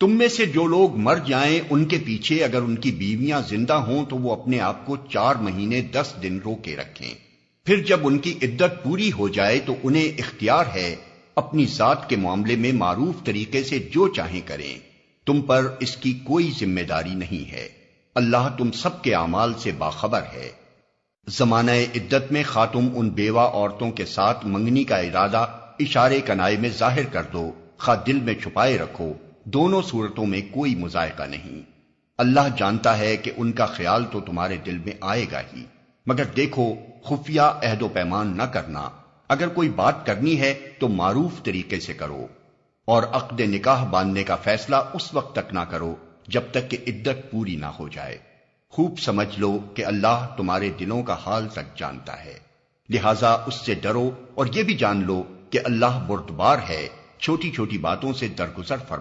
تم میں سے جو لوگ مر جائیں ان کے پیچھے اگر ان کی بیویاں زندہ ہوں تو وہ اپنے آپ کو 4 مہینے 10 دن روکے رکھیں، پھر جب ان کی عدت پوری ہو جائے تو انہیں اختیار ہے اپنی ذات کے معاملے میں معروف طریقے سے جو چاہیں کریں، تم پر اس کی کوئی ذمہ داری نہیں ہے، اللہ تم سب کے اعمال سے باخبر ہے۔ زمانہ عدت میں خاتم ان بیوہ عورتوں کے ساتھ منگنی کا ارادہ اشارے کنائے میں ظاہر کر دو، خواہ دل میں چھپائے رکھو، دونوں صورتوں میں کوئی مذائقہ نہیں۔ اللہ جانتا ہے کہ ان کا خیال تو تمہارے دل میں آئے گا ہی، مگر دیکھو خفیہ عہد و پیمان نہ کرنا، اگر کوئی بات کرنی ہے تو معروف طریقے سے کرو، اور عقد نکاح باندھنے کا فیصلہ اس وقت تک نہ کرو جب تک کہ عدت پوری نہ ہو جائے۔ خوب سمجھ لو کہ اللہ تمہارے دلوں کا حال تک جانتا ہے، لہذا اس سے ڈرو، اور یہ بھی جان لو کہ اللہ بردبار ہے، چھوٹی چھوٹی باتوں سے درگزر فرماتا ہے۔